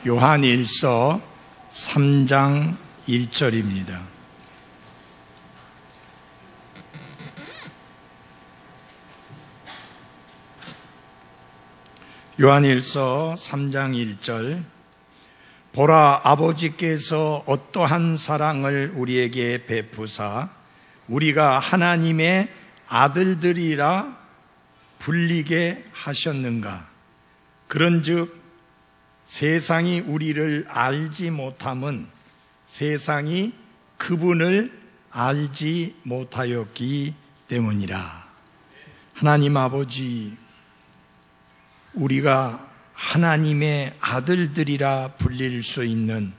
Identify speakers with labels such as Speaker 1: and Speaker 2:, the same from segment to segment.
Speaker 1: 요한일서 3장 1절입니다. 요한일서 3장 1절. 보라, 아버지께서 어떠한 사랑을 우리에게 베푸사 우리가 하나님의 아들들이라 불리게 하셨는가. 그런즉 세상이 우리를 알지 못함은 세상이 그분을 알지 못하였기 때문이라. 하나님 아버지, 우리가 하나님의 아들들이라 불릴 수 있는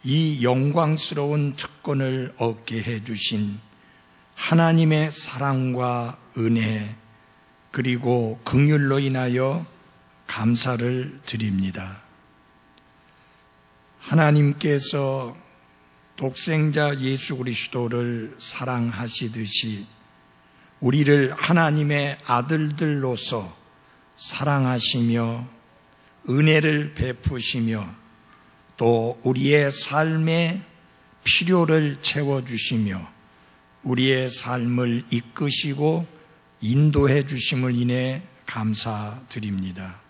Speaker 1: 이 영광스러운 특권을 얻게 해주신 하나님의 사랑과 은혜 그리고 긍휼로 인하여 감사를 드립니다. 하나님께서 독생자 예수 그리스도를 사랑하시듯이 우리를 하나님의 아들들로서 사랑하시며 은혜를 베푸시며 또 우리의 삶의 필요를 채워주시며 우리의 삶을 이끄시고 인도해 주심을 인해 감사드립니다.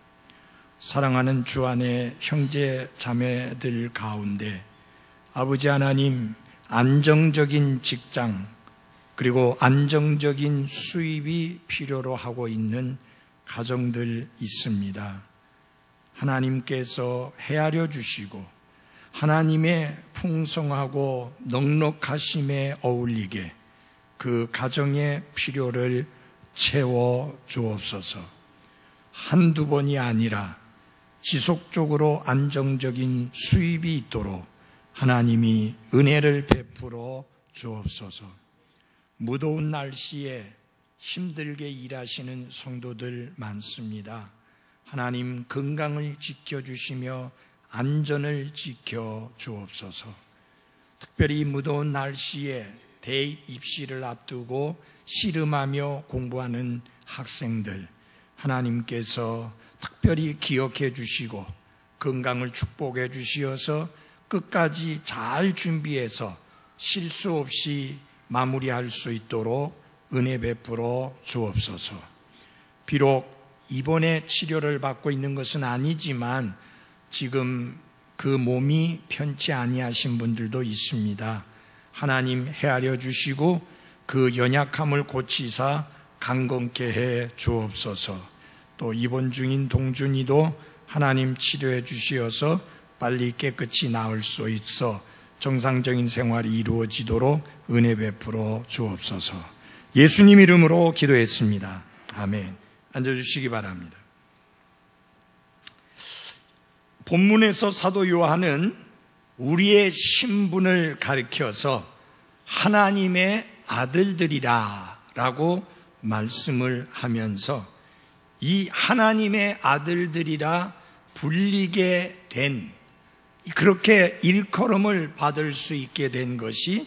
Speaker 1: 사랑하는 주 안의 형제 자매들 가운데 아버지 하나님, 안정적인 직장 그리고 안정적인 수입이 필요로 하고 있는 가정들 있습니다. 하나님께서 헤아려 주시고 하나님의 풍성하고 넉넉하심에 어울리게 그 가정의 필요를 채워 주옵소서. 한두 번이 아니라 지속적으로 안정적인 수입이 있도록 하나님이 은혜를 베풀어 주옵소서. 무더운 날씨에 힘들게 일하시는 성도들 많습니다. 하나님 건강을 지켜주시며 안전을 지켜 주옵소서. 특별히 무더운 날씨에 대입 입시를 앞두고 씨름하며 공부하는 학생들, 하나님께서 특별히 기억해 주시고 건강을 축복해 주시어서 끝까지 잘 준비해서 실수 없이 마무리할 수 있도록 은혜 베풀어 주옵소서. 비록 입원의 치료를 받고 있는 것은 아니지만 지금 그 몸이 편치 아니하신 분들도 있습니다. 하나님 헤아려 주시고 그 연약함을 고치사 강건케 해 주옵소서. 또 입원 중인 동준이도 하나님 치료해 주시어서 빨리 깨끗이 나을 수 있어 정상적인 생활이 이루어지도록 은혜 베풀어 주옵소서. 예수님 이름으로 기도했습니다. 아멘. 앉아주시기 바랍니다. 본문에서 사도 요한은 우리의 신분을 가리켜서 하나님의 아들들이라 라고 말씀을 하면서 이 하나님의 아들들이라 불리게 된, 그렇게 일컬음을 받을 수 있게 된 것이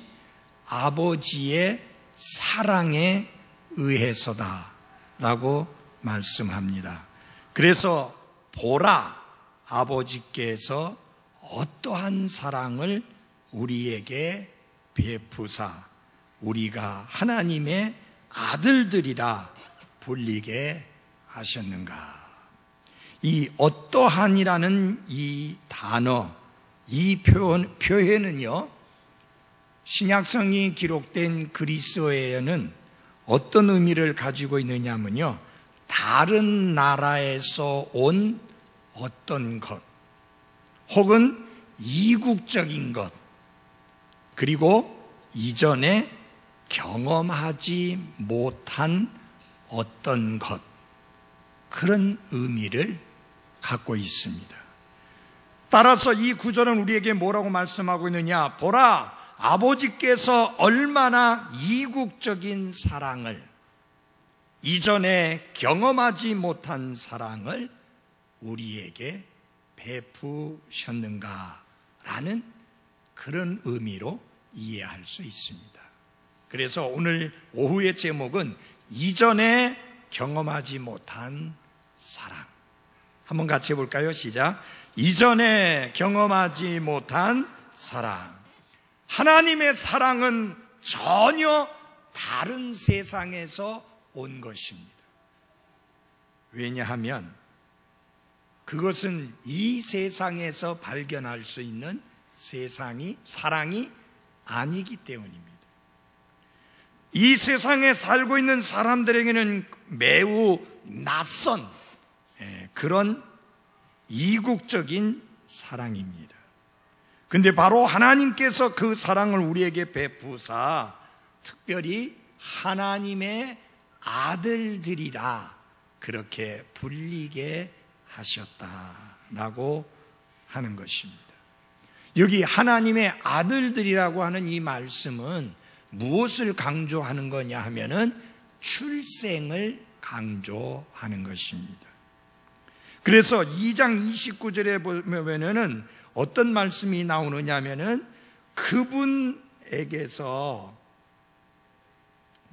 Speaker 1: 아버지의 사랑에 의해서다 라고 말씀합니다. 그래서 보라, 아버지께서 어떠한 사랑을 우리에게 베푸사 우리가 하나님의 아들들이라 불리게 하셨는가. 이 어떠한이라는 이 단어, 이 표현은요, 신약성이 기록된 그리스어에는 어떤 의미를 가지고 있느냐면요, 다른 나라에서 온 어떤 것, 혹은 이국적인 것, 그리고 이전에 경험하지 못한 어떤 것, 그런 의미를 갖고 있습니다. 따라서 이 구절은 우리에게 뭐라고 말씀하고 있느냐? 보라, 아버지께서 얼마나 이국적인 사랑을, 이전에 경험하지 못한 사랑을 우리에게 베푸셨는가라는 그런 의미로 이해할 수 있습니다. 그래서 오늘 오후의 제목은 이전에 경험하지 못한 사랑. 한번 같이 해볼까요? 시작. 이전에 경험하지 못한 사랑. 하나님의 사랑은 전혀 다른 세상에서 온 것입니다. 왜냐하면 그것은 이 세상에서 발견할 수 있는 사랑이 아니기 때문입니다. 이 세상에 살고 있는 사람들에게는 매우 낯선 그런 이국적인 사랑입니다. 근데 바로 하나님께서 그 사랑을 우리에게 베푸사 특별히 하나님의 아들들이라 그렇게 불리게 하셨다라고 하는 것입니다. 여기 하나님의 아들들이라고 하는 이 말씀은 무엇을 강조하는 거냐 하면은 출생을 강조하는 것입니다. 그래서 2장 29절에 보면은 어떤 말씀이 나오느냐 하면은 그분에게서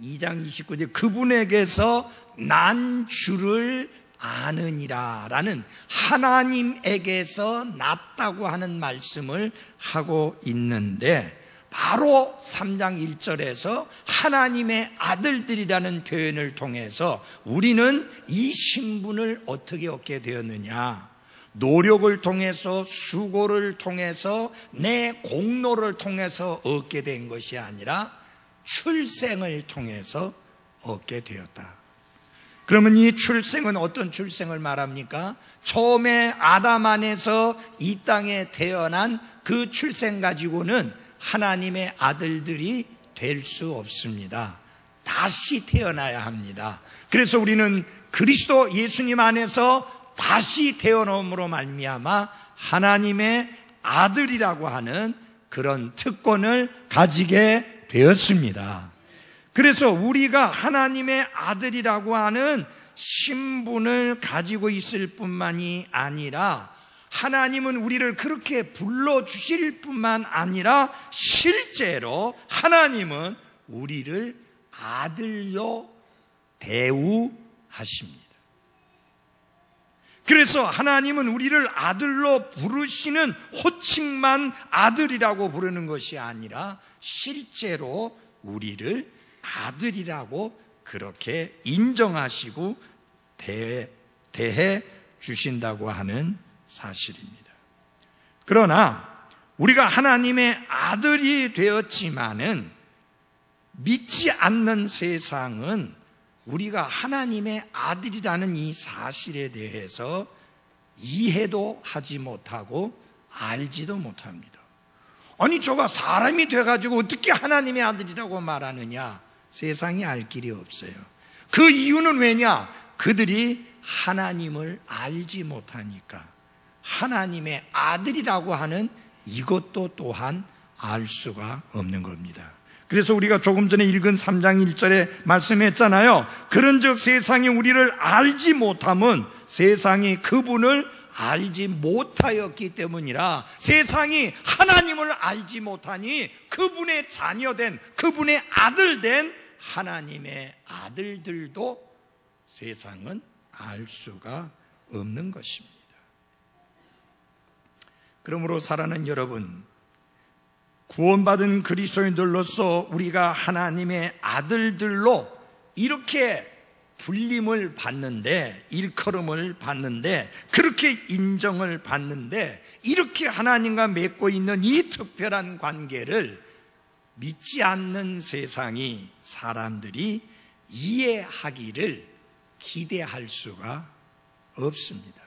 Speaker 1: 2장 29절 그분에게서 난 줄을 아느니라 라는 하나님에게서 났다고 하는 말씀을 하고 있는데 바로 3장 1절에서 하나님의 아들들이라는 표현을 통해서 우리는 이 신분을 어떻게 얻게 되었느냐, 노력을 통해서 수고를 통해서 내 공로를 통해서 얻게 된 것이 아니라 출생을 통해서 얻게 되었다. 그러면 이 출생은 어떤 출생을 말합니까? 처음에 아담 안에서 이 땅에 태어난 그 출생 가지고는 하나님의 아들들이 될 수 없습니다. 다시 태어나야 합니다. 그래서 우리는 그리스도 예수님 안에서 다시 태어남으로 말미암아 하나님의 아들이라고 하는 그런 특권을 가지게 되었습니다. 그래서 우리가 하나님의 아들이라고 하는 신분을 가지고 있을 뿐만이 아니라 하나님은 우리를 그렇게 불러주실 뿐만 아니라 실제로 하나님은 우리를 아들로 대우하십니다. 그래서 하나님은 우리를 아들로 부르시는 호칭만 아들이라고 부르는 것이 아니라 실제로 우리를 아들이라고 그렇게 인정하시고 대해 주신다고 하는 사실입니다. 그러나 우리가 하나님의 아들이 되었지만은 믿지 않는 세상은 우리가 하나님의 아들이라는 이 사실에 대해서 이해도 하지 못하고 알지도 못합니다. 아니 저가 사람이 돼가지고 어떻게 하나님의 아들이라고 말하느냐? 세상이 알 길이 없어요. 그 이유는 왜냐? 그들이 하나님을 알지 못하니까. 하나님의 아들이라고 하는 이것도 또한 알 수가 없는 겁니다. 그래서 우리가 조금 전에 읽은 3장 1절에 말씀했잖아요. 그런즉 세상이 우리를 알지 못함은 세상이 그분을 알지 못하였기 때문이라. 세상이 하나님을 알지 못하니 그분의 자녀된, 그분의 아들된 하나님의 아들들도 세상은 알 수가 없는 것입니다. 그러므로 사랑하는 여러분, 구원받은 그리스도인들로서 우리가 하나님의 아들들로 이렇게 불림을 받는데, 일컬음을 받는데, 그렇게 인정을 받는데, 이렇게 하나님과 맺고 있는 이 특별한 관계를 믿지 않는 세상이, 사람들이 이해하기를 기대할 수가 없습니다.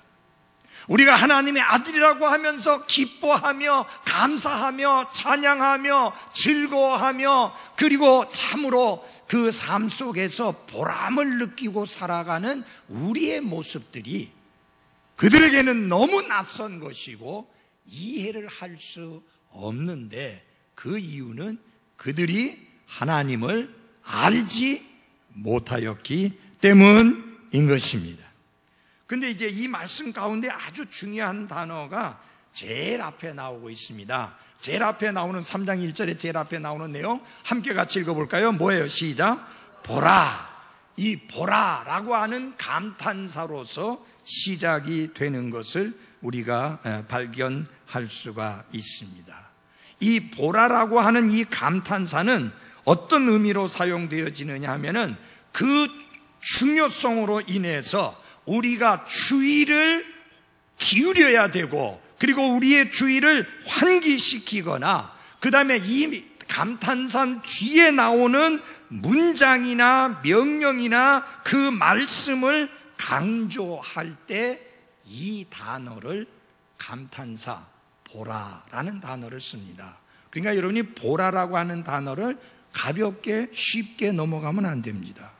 Speaker 1: 우리가 하나님의 아들이라고 하면서 기뻐하며 감사하며 찬양하며 즐거워하며 그리고 참으로 그 삶 속에서 보람을 느끼고 살아가는 우리의 모습들이 그들에게는 너무 낯선 것이고 이해를 할 수 없는데, 그 이유는 그들이 하나님을 알지 못하였기 때문인 것입니다. 근데 이제 이 말씀 가운데 아주 중요한 단어가 제일 앞에 나오고 있습니다. 제일 앞에 나오는 3장 1절에 제일 앞에 나오는 내용 함께 같이 읽어볼까요? 뭐예요? 시작. 보라. 이 보라라고 하는 감탄사로서 시작이 되는 것을 우리가 발견할 수가 있습니다. 이 보라라고 하는 이 감탄사는 어떤 의미로 사용되어지느냐 하면은 그 중요성으로 인해서 우리가 주의를 기울여야 되고, 그리고 우리의 주의를 환기시키거나, 그 다음에 이 감탄사 뒤에 나오는 문장이나 명령이나 그 말씀을 강조할 때 이 단어를 감탄사 보라라는 단어를 씁니다. 그러니까 여러분이 보라라고 하는 단어를 가볍게 쉽게 넘어가면 안 됩니다.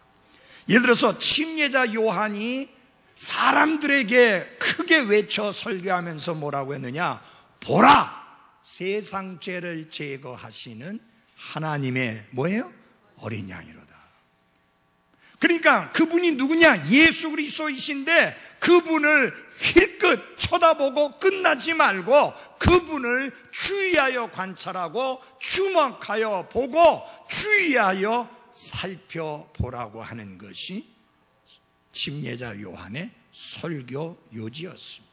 Speaker 1: 예를 들어서 침례자 요한이 사람들에게 크게 외쳐 설교하면서 뭐라고 했느냐? 보라! 세상 죄를 제거하시는 하나님의 뭐예요? 어린 양이로다. 그러니까 그분이 누구냐? 예수 그리스도이신데 그분을 힐끗 쳐다보고 끝나지 말고 그분을 주의하여 관찰하고 주목하여 보고 주의하여 살펴보라고 하는 것이 침례자 요한의 설교 요지였습니다.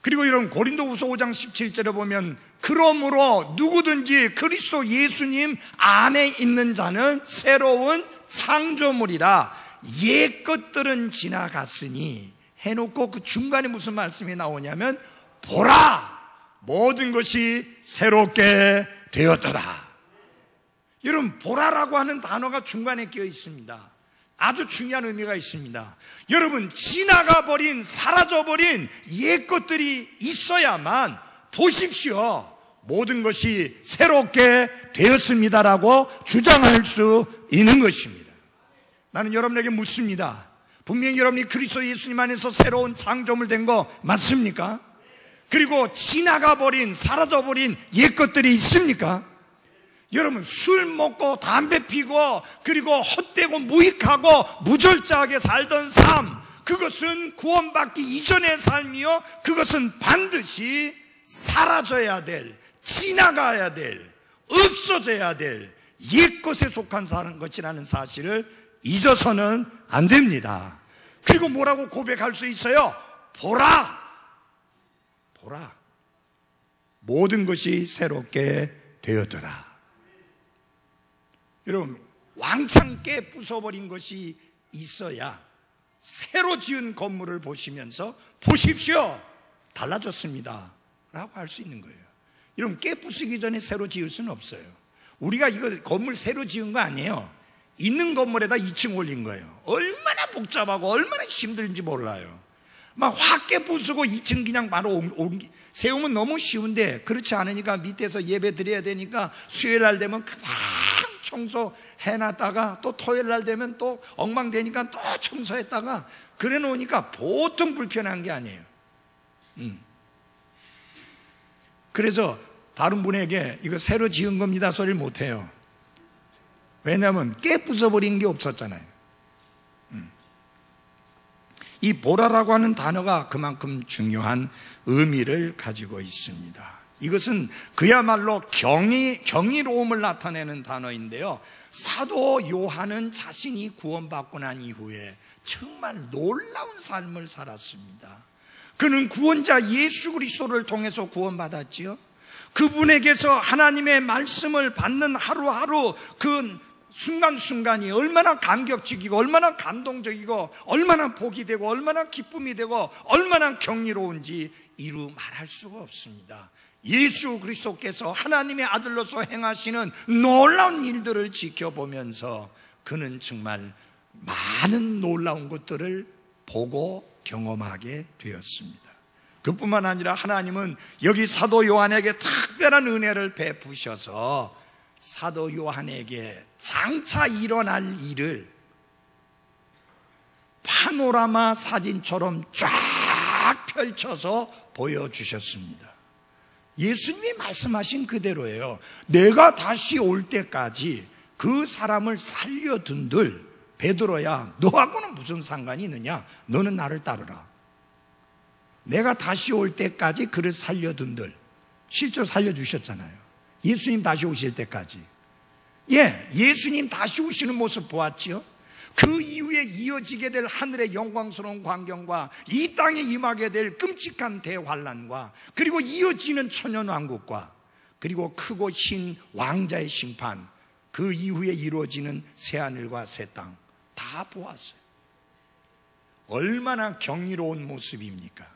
Speaker 1: 그리고 이런 고린도후서 5장 17절에 보면 그러므로 누구든지 그리스도 예수님 안에 있는 자는 새로운 창조물이라 옛 것들은 지나갔으니 해놓고 그 중간에 무슨 말씀이 나오냐면 보라 모든 것이 새롭게 되었더라. 여러분 보라라고 하는 단어가 중간에 끼어 있습니다. 아주 중요한 의미가 있습니다. 여러분 지나가버린 사라져버린 옛 것들이 있어야만 보십시오 모든 것이 새롭게 되었습니다라고 주장할 수 있는 것입니다. 나는 여러분에게 묻습니다. 분명히 여러분이 그리스도 예수님 안에서 새로운 창조물 된 거 맞습니까? 그리고 지나가버린 사라져버린 옛 것들이 있습니까? 여러분 술 먹고 담배 피고 그리고 헛되고 무익하고 무절제하게 살던 삶, 그것은 구원받기 이전의 삶이요 그것은 반드시 사라져야 될, 지나가야 될, 없어져야 될 옛것에 속한 사는 것이라는 사실을 잊어서는 안 됩니다. 그리고 뭐라고 고백할 수 있어요? 보라! 보라! 모든 것이 새롭게 되었더라. 여러분 왕창 깨 부숴버린 것이 있어야 새로 지은 건물을 보시면서 보십시오 달라졌습니다 라고 할 수 있는 거예요. 여러분 깨 부수기 전에 새로 지을 수는 없어요. 우리가 이거 건물 새로 지은 거 아니에요. 있는 건물에다 2층 올린 거예요. 얼마나 복잡하고 얼마나 힘든지 몰라요. 막 확 깨 부수고 2층 그냥 바로 세우면 너무 쉬운데 그렇지 않으니까 밑에서 예배 드려야 되니까 수요일 날 되면 그냥 청소 해놨다가 또 토요일 날 되면 또 엉망되니까 또 청소했다가 그래 놓으니까 보통 불편한 게 아니에요. 그래서 다른 분에게 이거 새로 지은 겁니다 소리를 못해요. 왜냐하면 깨 부숴버린 게 없었잖아요. 이 보라라고 하는 단어가 그만큼 중요한 의미를 가지고 있습니다. 이것은 그야말로 경이로움을 나타내는 단어인데요, 사도 요한은 자신이 구원받고 난 이후에 정말 놀라운 삶을 살았습니다. 그는 구원자 예수 그리스도를 통해서 구원받았지요. 그분에게서 하나님의 말씀을 받는 하루하루 그 순간순간이 얼마나 감격적이고 얼마나 감동적이고 얼마나 복이 되고 얼마나 기쁨이 되고 얼마나 경이로운지 이루 말할 수가 없습니다. 예수 그리스도께서 하나님의 아들로서 행하시는 놀라운 일들을 지켜보면서 그는 정말 많은 놀라운 것들을 보고 경험하게 되었습니다. 그뿐만 아니라 하나님은 여기 사도 요한에게 특별한 은혜를 베푸셔서 사도 요한에게 장차 일어날 일을 파노라마 사진처럼 쫙 펼쳐서 보여주셨습니다. 예수님이 말씀하신 그대로예요. 내가 다시 올 때까지 그 사람을 살려둔들 베드로야 너하고는 무슨 상관이 있느냐? 너는 나를 따르라. 내가 다시 올 때까지 그를 살려둔들, 실제로 살려주셨잖아요. 예수님 다시 오실 때까지. 예수님 다시 오시는 모습 보았지요. 그 이후에 이어지게 될 하늘의 영광스러운 광경과 이 땅에 임하게 될 끔찍한 대환란과 그리고 이어지는 천연왕국과 그리고 크고 흰 왕자의 심판, 그 이후에 이루어지는 새하늘과 새 땅 다 보았어요. 얼마나 경이로운 모습입니까?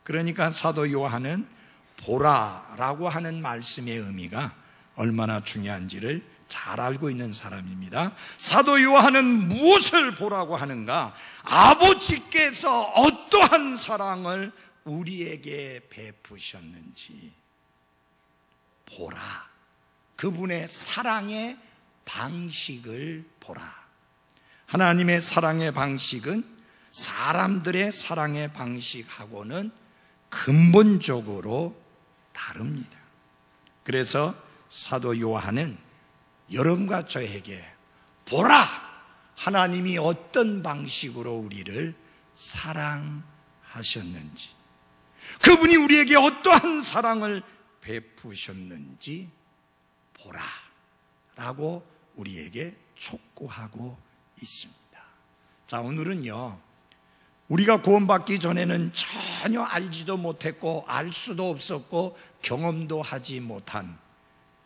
Speaker 1: 그러니까 사도 요한은 보라라고 하는 말씀의 의미가 얼마나 중요한지를 잘 알고 있는 사람입니다. 사도 요한은 무엇을 보라고 하는가? 아버지께서 어떠한 사랑을 우리에게 베푸셨는지 보라. 그분의 사랑의 방식을 보라. 하나님의 사랑의 방식은 사람들의 사랑의 방식하고는 근본적으로 다릅니다. 그래서 사도 요한은 여러분과 저에게 보라! 하나님이 어떤 방식으로 우리를 사랑하셨는지, 그분이 우리에게 어떠한 사랑을 베푸셨는지 보라! 라고 우리에게 촉구하고 있습니다. 자, 오늘은요, 우리가 구원받기 전에는 전혀 알지도 못했고 알 수도 없었고 경험도 하지 못한,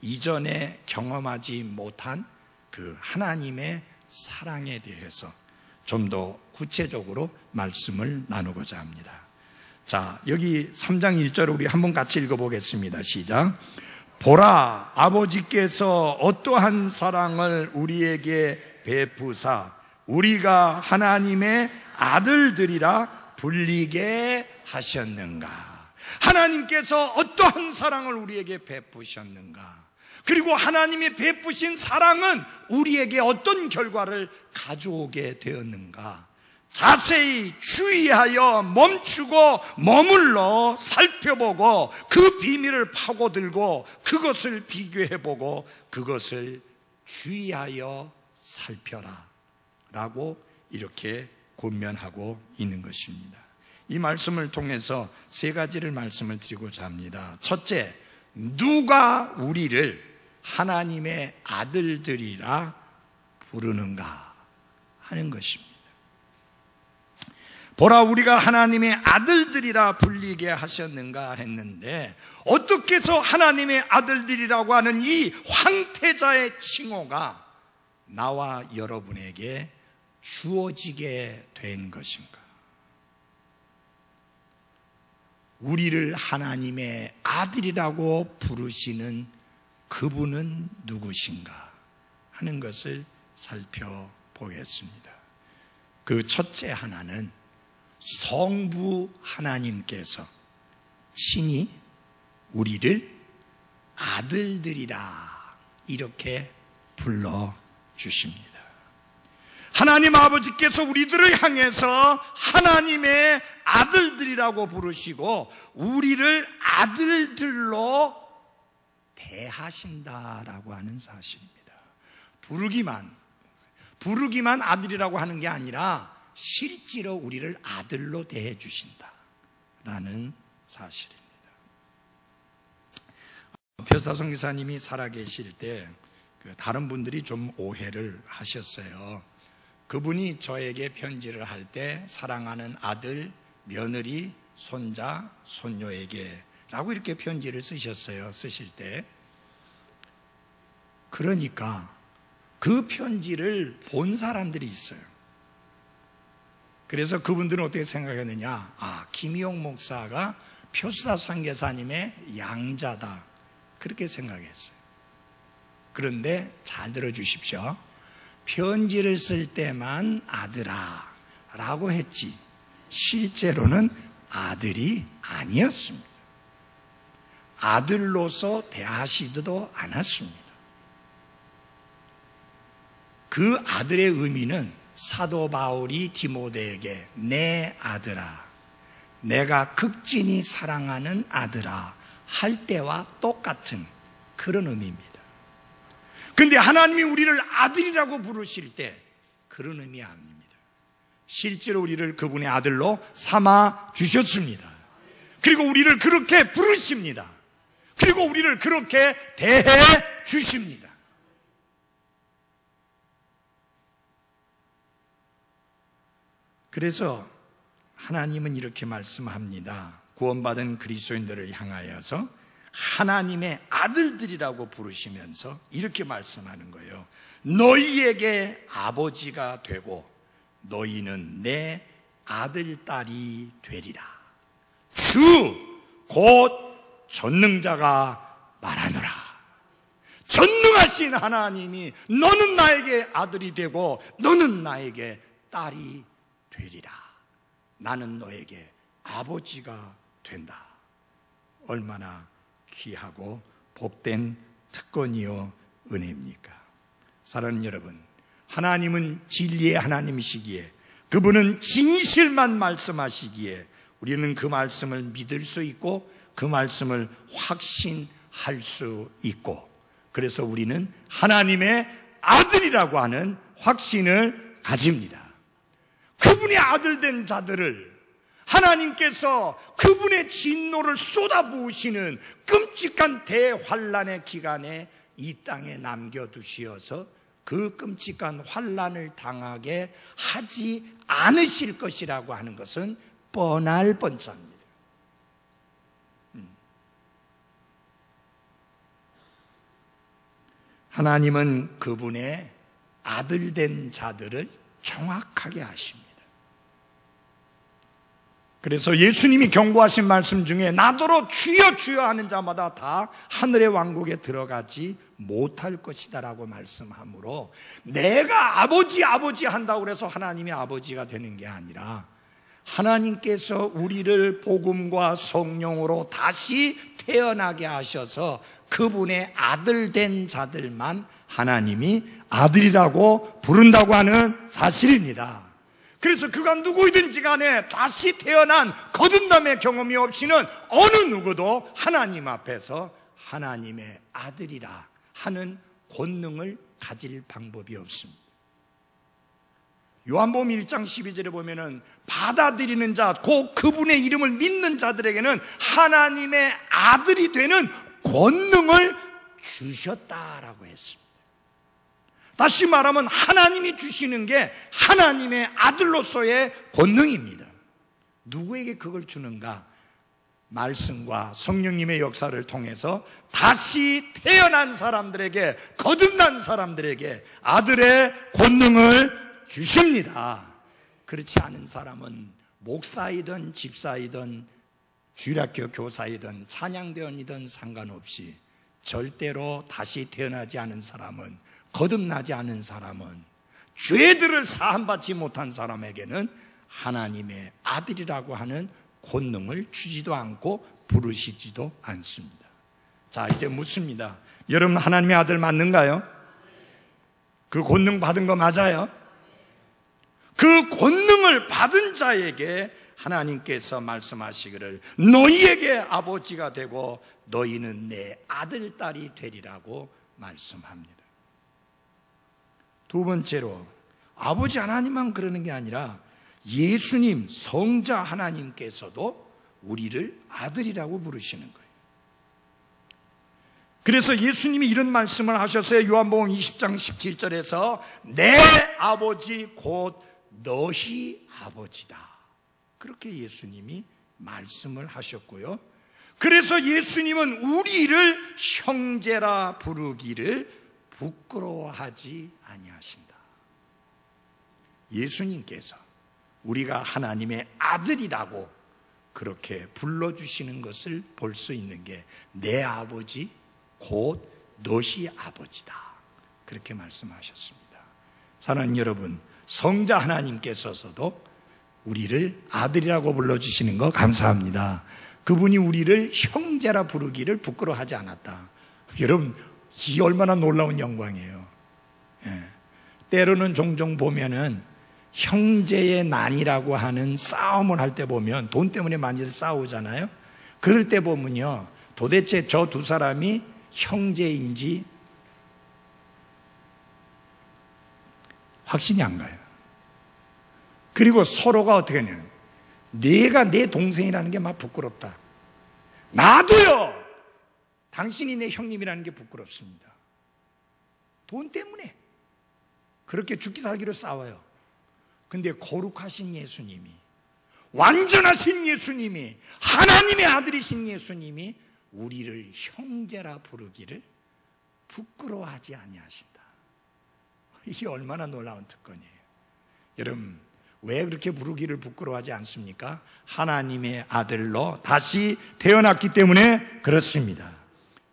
Speaker 1: 이전에 경험하지 못한 그 하나님의 사랑에 대해서 좀 더 구체적으로 말씀을 나누고자 합니다. 자, 여기 3장 1절을 우리 한번 같이 읽어보겠습니다. 시작. 보라, 아버지께서 어떠한 사랑을 우리에게 베푸사 우리가 하나님의 아들들이라 불리게 하셨는가. 하나님께서 어떠한 사랑을 우리에게 베푸셨는가. 그리고 하나님이 베푸신 사랑은 우리에게 어떤 결과를 가져오게 되었는가. 자세히 주의하여 멈추고 머물러 살펴보고 그 비밀을 파고들고 그것을 비교해보고 그것을 주의하여 살펴라 라고 이렇게 권면하고 있는 것입니다. 이 말씀을 통해서 세 가지를 말씀을 드리고자 합니다. 첫째, 누가 우리를 하나님의 아들들이라 부르는가 하는 것입니다. 보라, 우리가 하나님의 아들들이라 불리게 하셨는가 했는데, 어떻게 해서 하나님의 아들들이라고 하는 이 황태자의 칭호가 나와 여러분에게 주어지게 된 것인가? 우리를 하나님의 아들이라고 부르시는 그분은 누구신가 하는 것을 살펴보겠습니다. 그 첫째 하나는 성부 하나님께서 친히 우리를 아들들이라 이렇게 불러주십니다. 하나님 아버지께서 우리들을 향해서 하나님의 아들들이라고 부르시고 우리를 아들들로 대하신다라고 하는 사실입니다. 부르기만 아들이라고 하는 게 아니라 실제로 우리를 아들로 대해 주신다라는 사실입니다. 표사 선교사님이 살아계실 때 다른 분들이 좀 오해를 하셨어요. 그분이 저에게 편지를 할 때 사랑하는 아들, 며느리, 손자, 손녀에게 라고 이렇게 편지를 쓰셨어요. 쓰실 때. 그러니까 그 편지를 본 사람들이 있어요. 그래서 그분들은 어떻게 생각했느냐. 김희용 목사가 표사 선교사님의 양자다, 그렇게 생각했어요. 그런데 잘 들어주십시오. 편지를 쓸 때만 아들아 라고 했지 실제로는 아들이 아니었습니다. 아들로서 대하시지도 않았습니다. 그 아들의 의미는 사도 바울이 디모데에게 내 아들아, 내가 극진히 사랑하는 아들아 할 때와 똑같은 그런 의미입니다. 근데 하나님이 우리를 아들이라고 부르실 때 그런 의미 아닙니다. 실제로 우리를 그분의 아들로 삼아 주셨습니다. 그리고 우리를 그렇게 부르십니다. 그리고 우리를 그렇게 대해 주십니다. 그래서 하나님은 이렇게 말씀합니다. 구원받은 그리스도인들을 향하여서 하나님의 아들들이라고 부르시면서 이렇게 말씀하는 거예요. 너희에게 아버지가 되고 너희는 내 아들, 딸이 되리라. 주 곧 전능자가 말하노라. 전능하신 하나님이 너는 나에게 아들이 되고 너는 나에게 딸이 되리라. 나는 너에게 아버지가 된다. 얼마나 귀하고 복된 특권이요 은혜입니까? 사랑하는 여러분, 하나님은 진리의 하나님이시기에 그분은 진실만 말씀하시기에 우리는 그 말씀을 믿을 수 있고 그 말씀을 확신할 수 있고, 그래서 우리는 하나님의 아들이라고 하는 확신을 가집니다. 그분의 아들 된 자들을 하나님께서 그분의 진노를 쏟아부으시는 끔찍한 대환란의 기간에 이 땅에 남겨두시어서 그 끔찍한 환란을 당하게 하지 않으실 것이라고 하는 것은 뻔할 뻔짜입니다. 하나님은 그분의 아들 된 자들을 정확하게 아십니다. 그래서 예수님이 경고하신 말씀 중에 나더러 주여 주여 하는 자마다 다 하늘의 왕국에 들어가지 못할 것이다 라고 말씀하므로, 내가 아버지 아버지 한다고 해서 하나님이 아버지가 되는 게 아니라 하나님께서 우리를 복음과 성령으로 다시 태어나게 하셔서 그분의 아들 된 자들만 하나님이 아들이라고 부른다고 하는 사실입니다. 그래서 그가 누구이든지 간에 다시 태어난 거듭남의 경험이 없이는 어느 누구도 하나님 앞에서 하나님의 아들이라 하는 권능을 가질 방법이 없습니다. 요한복음 1장 12절에 보면은 받아들이는 자, 곧 그분의 이름을 믿는 자들에게는 하나님의 아들이 되는 권능을 주셨다라고 했습니다. 다시 말하면 하나님이 주시는 게 하나님의 아들로서의 권능입니다. 누구에게 그걸 주는가? 말씀과 성령님의 역사를 통해서 다시 태어난 사람들에게, 거듭난 사람들에게 아들의 권능을 주십니다. 그렇지 않은 사람은 목사이든 집사이든 주일학교 교사이든 찬양대원이든 상관없이 절대로 다시 태어나지 않은 사람은, 거듭나지 않은 사람은, 죄들을 사함받지 못한 사람에게는 하나님의 아들이라고 하는 권능을 주지도 않고 부르시지도 않습니다. 자, 이제 묻습니다. 여러분 하나님의 아들 맞는가요? 그 권능 받은 거 맞아요? 그 권능을 받은 자에게 하나님께서 말씀하시기를 너희에게 아버지가 되고 너희는 내 아들, 딸이 되리라고 말씀합니다. 두 번째로, 아버지 하나님만 그러는 게 아니라 예수님 성자 하나님께서도 우리를 아들이라고 부르시는 거예요. 그래서 예수님이 이런 말씀을 하셨어요. 요한복음 20장 17절에서 내 아버지 곧 너희 아버지다, 그렇게 예수님이 말씀을 하셨고요. 그래서 예수님은 우리를 형제라 부르기를 부끄러워하지 아니하신다. 예수님께서 우리가 하나님의 아들이라고 그렇게 불러주시는 것을 볼 수 있는 게 내 아버지 곧 너희 아버지다, 그렇게 말씀하셨습니다. 사랑하는 여러분, 성자 하나님께서도 우리를 아들이라고 불러주시는 거 감사합니다. 그분이 우리를 형제라 부르기를 부끄러워하지 않았다. 여러분, 이 얼마나 놀라운 영광이에요. 예. 때로는 종종 보면은 형제의 난이라고 하는 싸움을 할 때 보면, 돈 때문에 많이들 싸우잖아요. 그럴 때 보면요, 도대체 저 두 사람이 형제인지 확신이 안 가요. 그리고 서로가 어떻게 하냐면, 내가 내 동생이라는 게 막 부끄럽다. 나도요, 당신이 내 형님이라는 게 부끄럽습니다. 돈 때문에 그렇게 죽기 살기로 싸워요. 근데 거룩하신 예수님이, 완전하신 예수님이, 하나님의 아들이신 예수님이 우리를 형제라 부르기를 부끄러워하지 아니하신다. 이게 얼마나 놀라운 특권이에요. 여러분, 왜 그렇게 부르기를 부끄러워하지 않습니까? 하나님의 아들로 다시 태어났기 때문에 그렇습니다.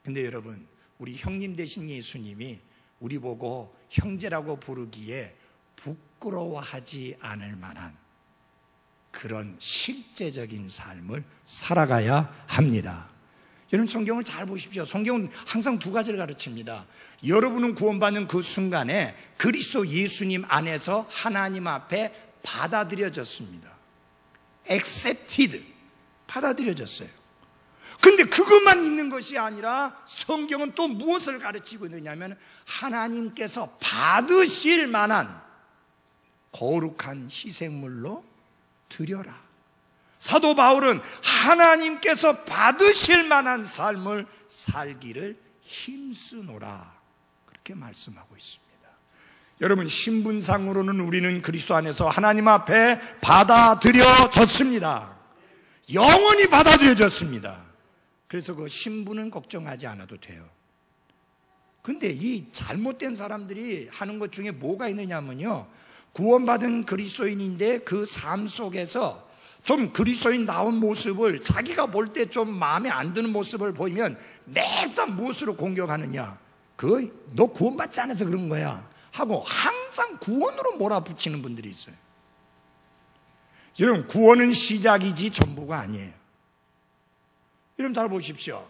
Speaker 1: 근데 여러분, 우리 형님 되신 예수님이 우리 보고 형제라고 부르기에 부끄러워하지 않을 만한 그런 실제적인 삶을 살아가야 합니다. 여러분, 성경을 잘 보십시오. 성경은 항상 두 가지를 가르칩니다. 여러분은 구원받는 그 순간에 그리스도 예수님 안에서 하나님 앞에 받아들여졌습니다. accepted, 받아들여졌어요. 근데 그것만 있는 것이 아니라 성경은 또 무엇을 가르치고 있느냐면 하나님께서 받으실 만한 거룩한 희생물로 드려라. 사도 바울은 하나님께서 받으실 만한 삶을 살기를 힘쓰노라, 그렇게 말씀하고 있습니다. 여러분, 신분상으로는 우리는 그리스도 안에서 하나님 앞에 받아들여졌습니다. 영원히 받아들여졌습니다. 그래서 그 신분은 걱정하지 않아도 돼요. 근데 이 잘못된 사람들이 하는 것 중에 뭐가 있느냐면요, 구원받은 그리스도인인데 그 삶 속에서 좀 그리스도인 나온 모습을, 자기가 볼 때 좀 마음에 안 드는 모습을 보이면 매번 무엇으로 공격하느냐, 너 구원받지 않아서 그런 거야 하고 항상 구원으로 몰아붙이는 분들이 있어요. 여러분, 구원은 시작이지 전부가 아니에요. 여러분, 잘 보십시오.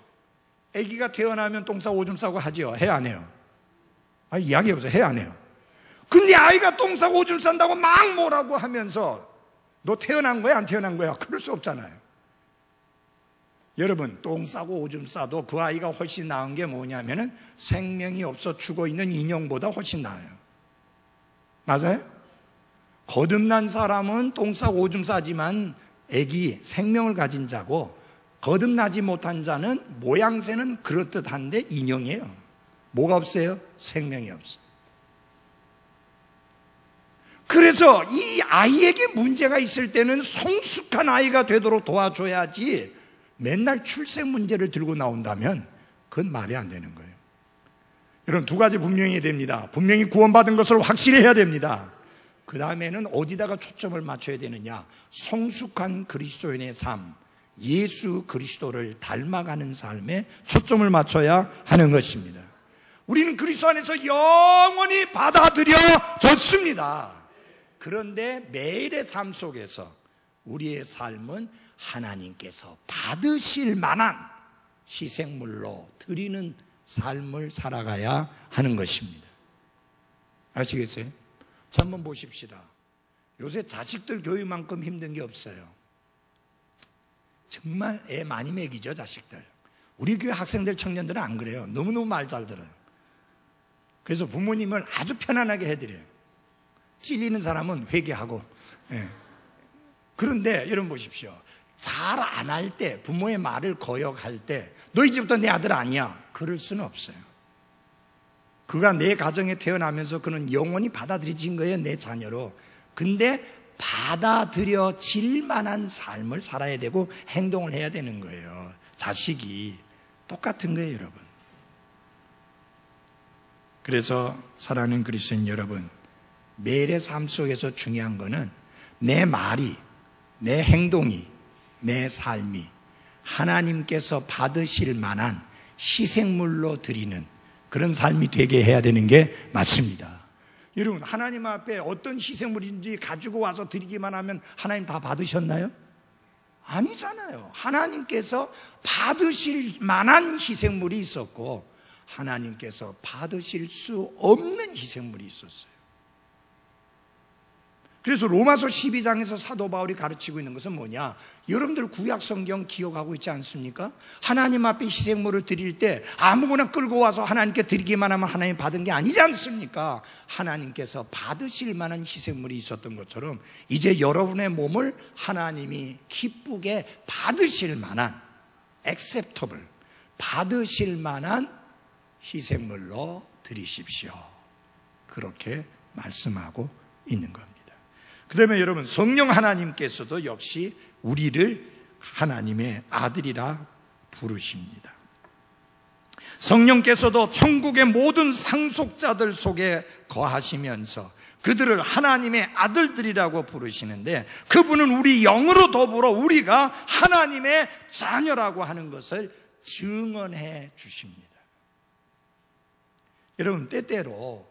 Speaker 1: 아기가 태어나면 똥 싸고 오줌 싸고 하죠. 해요, 안 해요? 이야기해보세요. 해요, 안 해요? 근데 아이가 똥 싸고 오줌 싼다고 막 뭐라고 하면서 너 태어난 거야, 안 태어난 거야? 그럴 수 없잖아요. 여러분, 똥 싸고 오줌 싸도 그 아이가 훨씬 나은 게 뭐냐면은 생명이 없어 죽어 있는 인형보다 훨씬 나아요. 맞아요? 거듭난 사람은 똥 싸고 오줌 싸지만 아기, 생명을 가진 자고, 거듭나지 못한 자는 모양새는 그럴듯한데 인형이에요. 뭐가 없어요? 생명이 없어요. 그래서 이 아이에게 문제가 있을 때는 성숙한 아이가 되도록 도와줘야지, 맨날 출생 문제를 들고 나온다면 그건 말이 안 되는 거예요. 여러분, 두 가지 분명히 해야 됩니다. 분명히 구원받은 것을 확실히 해야 됩니다. 그 다음에는 어디다가 초점을 맞춰야 되느냐, 성숙한 그리스도인의 삶, 예수 그리스도를 닮아가는 삶에 초점을 맞춰야 하는 것입니다. 우리는 그리스도 안에서 영원히 받아들여졌습니다. 그런데 매일의 삶 속에서 우리의 삶은 하나님께서 받으실 만한 희생물로 드리는 삶을 살아가야 하는 것입니다. 아시겠어요? 자, 한번 보십시다. 요새 자식들 교육만큼 힘든 게 없어요. 정말 애 많이 먹이죠, 자식들. 우리 교회 학생들, 청년들은 안 그래요. 너무너무 말 잘 들어요. 그래서 부모님을 아주 편안하게 해드려요. 찔리는 사람은 회개하고. 예. 그런데 여러분 보십시오. 잘 안 할 때, 부모의 말을 거역할 때 너 이제부터 내 아들 아니야, 그럴 수는 없어요. 그가 내 가정에 태어나면서 그는 영원히 받아들여진 거예요, 내 자녀로. 근데 받아들여질 만한 삶을 살아야 되고 행동을 해야 되는 거예요. 자식이 똑같은 거예요, 여러분. 그래서 사랑하는 그리스도인 여러분, 매일의 삶 속에서 중요한 거는 내 말이, 내 행동이, 내 삶이 하나님께서 받으실 만한 희생물로 드리는 그런 삶이 되게 해야 되는 게 맞습니다. 여러분, 하나님 앞에 어떤 희생물인지 가지고 와서 드리기만 하면 하나님 다 받으셨나요? 아니잖아요. 하나님께서 받으실 만한 희생물이 있었고 하나님께서 받으실 수 없는 희생물이 있었어요. 그래서 로마서 12장에서 사도 바울이 가르치고 있는 것은 뭐냐, 여러분들 구약 성경 기억하고 있지 않습니까? 하나님 앞에 희생물을 드릴 때 아무거나 끌고 와서 하나님께 드리기만 하면 하나님 받은 게 아니지 않습니까? 하나님께서 받으실 만한 희생물이 있었던 것처럼 이제 여러분의 몸을 하나님이 기쁘게 받으실 만한, acceptable, 받으실 만한 희생물로 드리십시오, 그렇게 말씀하고 있는 겁니다. 그 다음에 여러분, 성령 하나님께서도 역시 우리를 하나님의 아들이라 부르십니다. 성령께서도 천국의 모든 상속자들 속에 거하시면서 그들을 하나님의 아들들이라고 부르시는데, 그분은 우리 영으로 더불어 우리가 하나님의 자녀라고 하는 것을 증언해 주십니다. 여러분, 때때로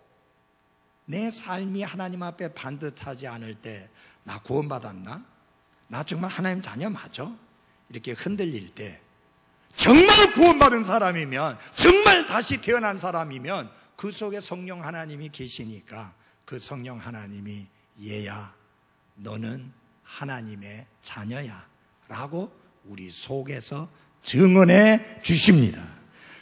Speaker 1: 내 삶이 하나님 앞에 반듯하지 않을 때, 나 구원받았나? 나 정말 하나님 자녀 맞아? 이렇게 흔들릴 때, 정말 구원받은 사람이면, 정말 다시 태어난 사람이면 그 속에 성령 하나님이 계시니까 그 성령 하나님이 얘야, 너는 하나님의 자녀야 라고 우리 속에서 증언해 주십니다.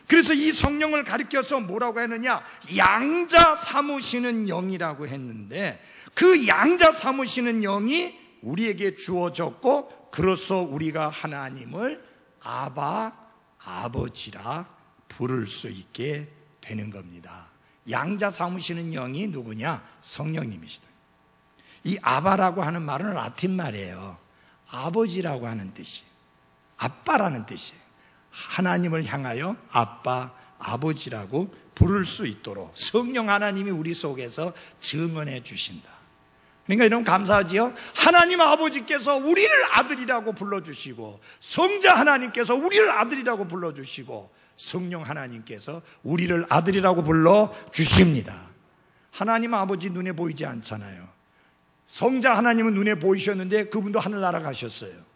Speaker 1: 그래서 이 성령을 가리켜서 뭐라고 했느냐, 양자 삼으시는 영이라고 했는데, 그 양자 삼으시는 영이 우리에게 주어졌고, 그로써 우리가 하나님을 아바, 아버지라 부를 수 있게 되는 겁니다. 양자 삼으시는 영이 누구냐? 성령님이시다. 이 아바라고 하는 말은 라틴 말이에요. 아버지라고 하는 뜻이에요. 아빠라는 뜻이에요. 하나님을 향하여 아빠, 아버지라고 부를 수 있도록 성령 하나님이 우리 속에서 증언해 주신다. 그러니까 여러분 감사하지요? 하나님 아버지께서 우리를 아들이라고 불러주시고, 성자 하나님께서 우리를 아들이라고 불러주시고, 성령 하나님께서 우리를 아들이라고 불러주십니다. 하나님 아버지 눈에 보이지 않잖아요. 성자 하나님은 눈에 보이셨는데 그분도 하늘나라 가셨어요.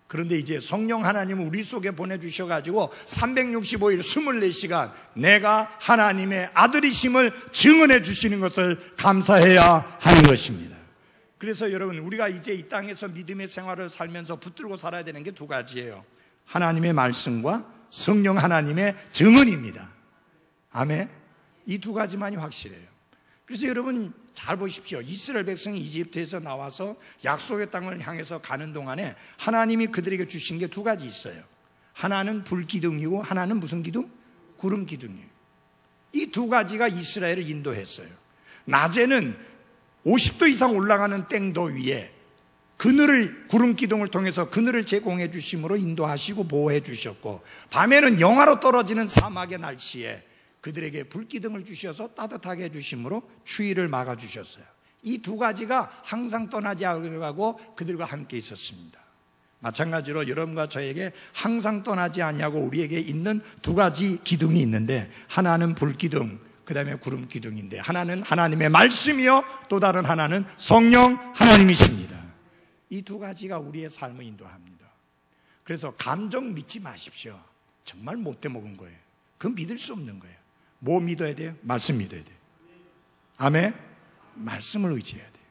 Speaker 1: 그런데 이제 성령 하나님은 우리 속에 보내주셔가지고 365일 24시간 내가 하나님의 아들이심을 증언해 주시는 것을 감사해야 하는 것입니다. 그래서 여러분, 우리가 이제 이 땅에서 믿음의 생활을 살면서 붙들고 살아야 되는 게 두 가지예요. 하나님의 말씀과 성령 하나님의 증언입니다. 아멘. 이 두 가지만이 확실해요. 그래서 여러분 잘 보십시오. 이스라엘 백성이 이집트에서 나와서 약속의 땅을 향해서 가는 동안에 하나님이 그들에게 주신 게 두 가지 있어요. 하나는 불기둥이고 하나는 무슨 기둥? 구름 기둥이에요. 이 두 가지가 이스라엘을 인도했어요. 낮에는 50도 이상 올라가는 땡도 위에 그늘을, 구름 기둥을 통해서 그늘을 제공해 주심으로 인도하시고 보호해 주셨고, 밤에는 영하로 떨어지는 사막의 날씨에 그들에게 불기둥을 주셔서 따뜻하게 해주심으로 추위를 막아주셨어요. 이 두 가지가 항상 떠나지 않고 그들과 함께 있었습니다. 마찬가지로 여러분과 저에게 항상 떠나지 않냐고 우리에게 있는 두 가지 기둥이 있는데, 하나는 불기둥, 그 다음에 구름 기둥인데, 하나는 하나님의 말씀이요, 또 다른 하나는 성령 하나님이십니다. 이 두 가지가 우리의 삶을 인도합니다. 그래서 감정 믿지 마십시오. 정말 못돼 먹은 거예요. 그건 믿을 수 없는 거예요. 뭐 믿어야 돼요? 말씀 믿어야 돼요. 아멘. 말씀을 의지해야 돼요.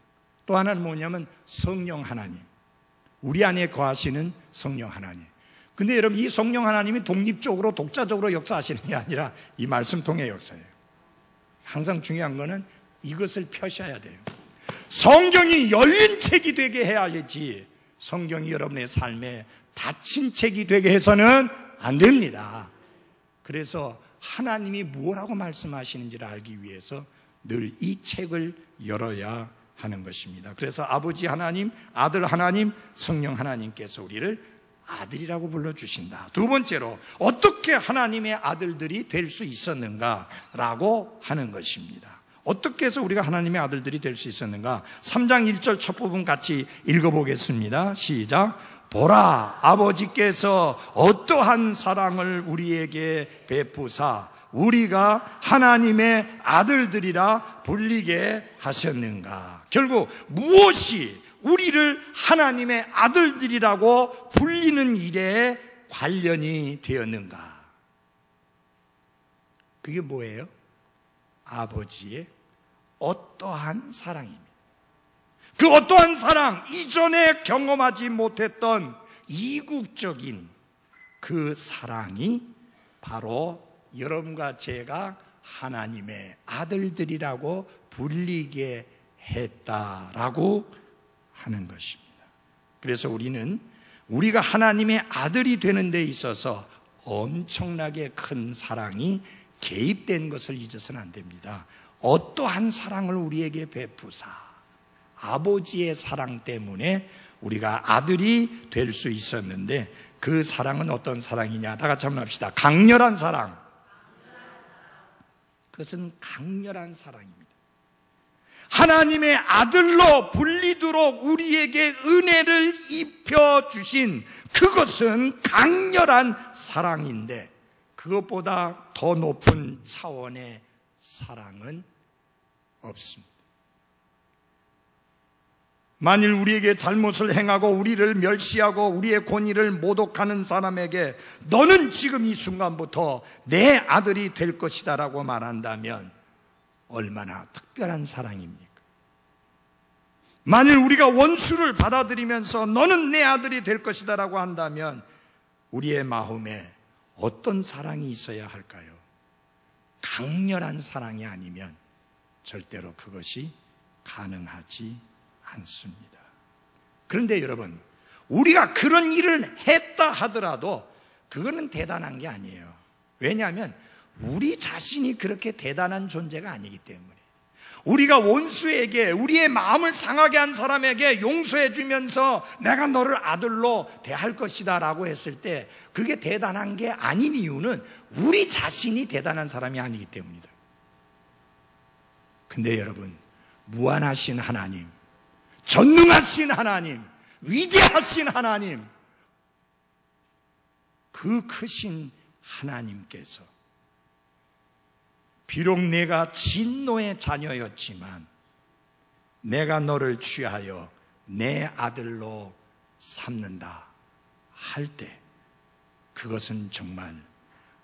Speaker 1: 또 하나는 뭐냐면 성령 하나님, 우리 안에 거하시는 성령 하나님. 근데 여러분, 이 성령 하나님이 독립적으로 독자적으로 역사하시는 게 아니라 이 말씀 통해 역사해요. 항상 중요한 거는 이것을 펴셔야 돼요. 성경이 열린 책이 되게 해야지, 성경이 여러분의 삶에 닫힌 책이 되게 해서는 안 됩니다. 그래서 하나님이 무엇라고 말씀하시는지를 알기 위해서 늘 이 책을 열어야 하는 것입니다. 그래서 아버지 하나님, 아들 하나님, 성령 하나님께서 우리를 아들이라고 불러주신다. 두 번째로, 어떻게 하나님의 아들들이 될 수 있었는가라고 하는 것입니다. 어떻게 해서 우리가 하나님의 아들들이 될 수 있었는가? 3장 1절 첫 부분 같이 읽어보겠습니다. 시작. 보라, 아버지께서 어떠한 사랑을 우리에게 베푸사 우리가 하나님의 아들들이라 불리게 하셨는가. 결국 무엇이 우리를 하나님의 아들들이라고 불리는 일에 관련이 되었는가? 그게 뭐예요? 아버지의 어떠한 사랑입니다. 그 어떠한 사랑, 이전에 경험하지 못했던 이국적인 그 사랑이 바로 여러분과 제가 하나님의 아들들이라고 불리게 했다라고 하는 것입니다. 그래서 우리는 우리가 하나님의 아들이 되는 데 있어서 엄청나게 큰 사랑이 개입된 것을 잊어서는 안 됩니다. 어떠한 사랑을 우리에게 베푸사 아버지의 사랑 때문에 우리가 아들이 될 수 있었는데, 그 사랑은 어떤 사랑이냐? 다 같이 한번 합시다. 강렬한 사랑. 그것은 강렬한 사랑입니다. 하나님의 아들로 불리도록 우리에게 은혜를 입혀주신 그것은 강렬한 사랑인데, 그것보다 더 높은 차원의 사랑은 없습니다. 만일 우리에게 잘못을 행하고 우리를 멸시하고 우리의 권위를 모독하는 사람에게 너는 지금 이 순간부터 내 아들이 될 것이다 라고 말한다면 얼마나 특별한 사랑입니까? 만일 우리가 원수를 받아들이면서 너는 내 아들이 될 것이다 라고 한다면 우리의 마음에 어떤 사랑이 있어야 할까요? 강렬한 사랑이 아니면 절대로 그것이 가능하지 않습니다. 그런데 여러분, 우리가 그런 일을 했다 하더라도 그거는 대단한 게 아니에요. 왜냐하면 우리 자신이 그렇게 대단한 존재가 아니기 때문에, 우리가 원수에게, 우리의 마음을 상하게 한 사람에게 용서해 주면서 내가 너를 아들로 대할 것이다 라고 했을 때 그게 대단한 게 아닌 이유는 우리 자신이 대단한 사람이 아니기 때문이다. 근데 여러분, 무한하신 하나님, 전능하신 하나님, 위대하신 하나님, 그 크신 하나님께서 비록 내가 진노의 자녀였지만 내가 너를 취하여 내 아들로 삼는다 할 때 그것은 정말